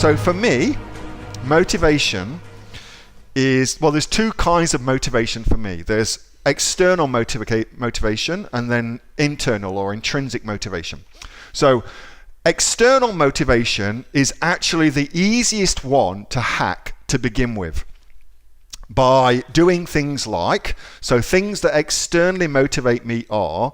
So for me, motivation is, well, there's two kinds of motivation for me. There's external motivation and then internal or intrinsic motivation. So external motivation is actually the easiest one to hack to begin with, by doing things like, so things that externally motivate me are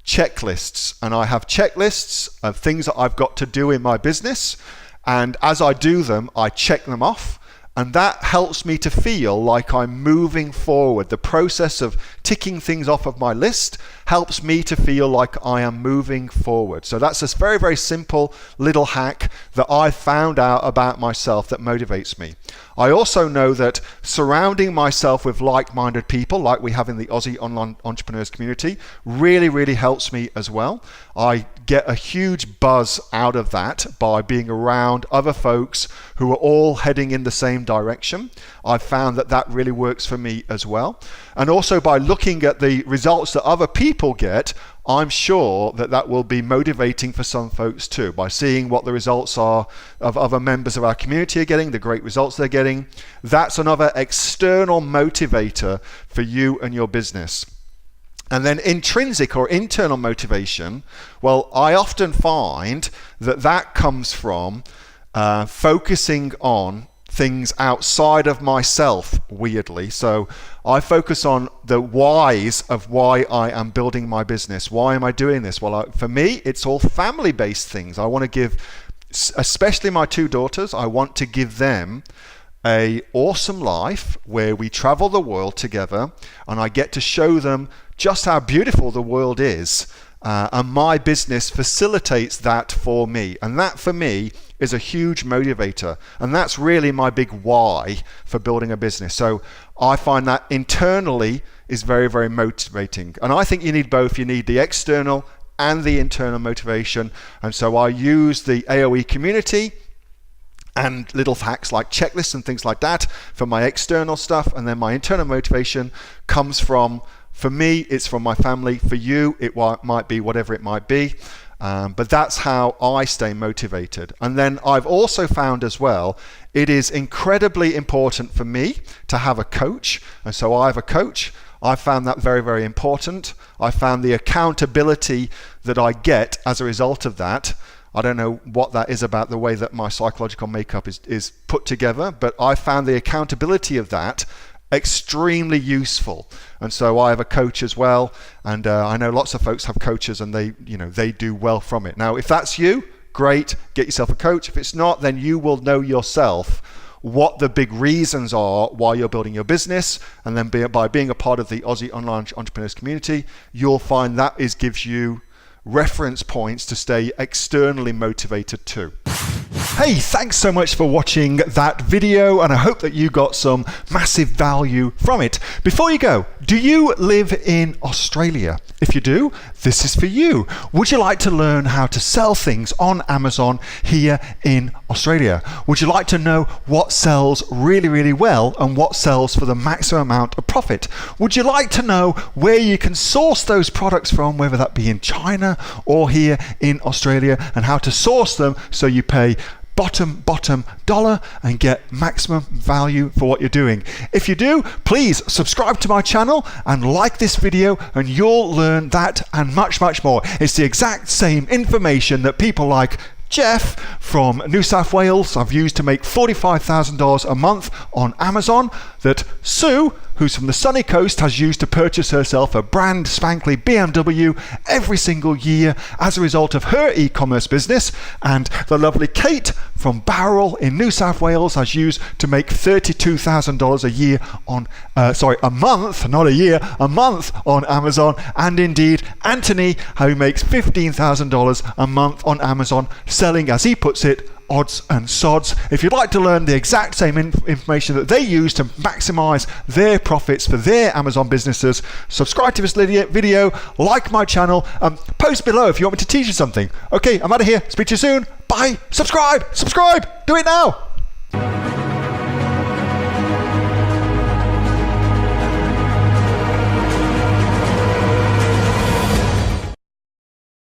checklists. And I have checklists of things that I've got to do in my business. And as I do them, I check them off. And that helps me to feel like I'm moving forward. The process of ticking things off of my list helps me to feel like I am moving forward. So that's a very, very simple little hack that I found out about myself that motivates me. I also know that surrounding myself with like-minded people, like we have in the Aussie online entrepreneurs community, really, really helps me as well. I get a huge buzz out of that by being around other folks who are all heading in the same direction. I've found that that really works for me as well. And also by looking at the results that other people get, I'm sure that that will be motivating for some folks too, by seeing what the results are of other members of our community are getting, the great results they're getting. That's another external motivator for you and your business. And then intrinsic or internal motivation, well, I often find that that comes from focusing on things outside of myself, weirdly. So I focus on the whys of why I am building my business. Why am I doing this? Well, for me, it's all family-based things. I want to give, especially my two daughters, I want to give them an awesome life where we travel the world together and I get to show them just how beautiful the world is. And my business facilitates that for me. And that for me is a huge motivator. And that's really my big why for building a business. So I find that internally is very, very motivating. And I think you need both. You need the external and the internal motivation. And so I use the AOE community and little hacks like checklists and things like that for my external stuff. And then my internal motivation comes from, for me, it's from my family. For you, it might be whatever it might be. But that's how I stay motivated. And then I've also found as well, it is incredibly important for me to have a coach. And so I have a coach. I found that very, very important. I found the accountability that I get as a result of that. I don't know what that is about the way that my psychological makeup is put together, but I found the accountability of that extremely useful. And so I have a coach as well, and I know lots of folks have coaches and they do well from it. Now if that's you, great, get yourself a coach. If it's not, then you will know yourself what the big reasons are why you're building your business, and then by being a part of the Aussie online entrepreneurs community, you'll find that gives you reference points to stay externally motivated too. Hey, thanks so much for watching that video, and I hope that you got some massive value from it. Before you go, do you live in Australia? If you do, this is for you. Would you like to learn how to sell things on Amazon here in Australia? Would you like to know what sells really, really well and what sells for the maximum amount of profit? Would you like to know where you can source those products from, whether that be in China or here in Australia, and how to source them so you pay bottom dollar and get maximum value for what you're doing? If you do, please subscribe to my channel and like this video, and you'll learn that and much, much more. It's the exact same information that people like Jeff from New South Wales I've used to make $45,000 a month on Amazon, that Sue, who's from the sunny coast, has used to purchase herself a brand spankly BMW every single year as a result of her e-commerce business, and the lovely Kate from Bowral in New South Wales has used to make $32,000 a year on, a month, not a year, a month on Amazon, and indeed Anthony, who makes $15,000 a month on Amazon, selling, as he puts it, odds and sods. If you'd like to learn the exact same information that they use to maximize their profits for their Amazon businesses, subscribe to this video, like my channel, post below if you want me to teach you something. Okay, I'm out of here. Speak to you soon. Bye. Subscribe. Do it now.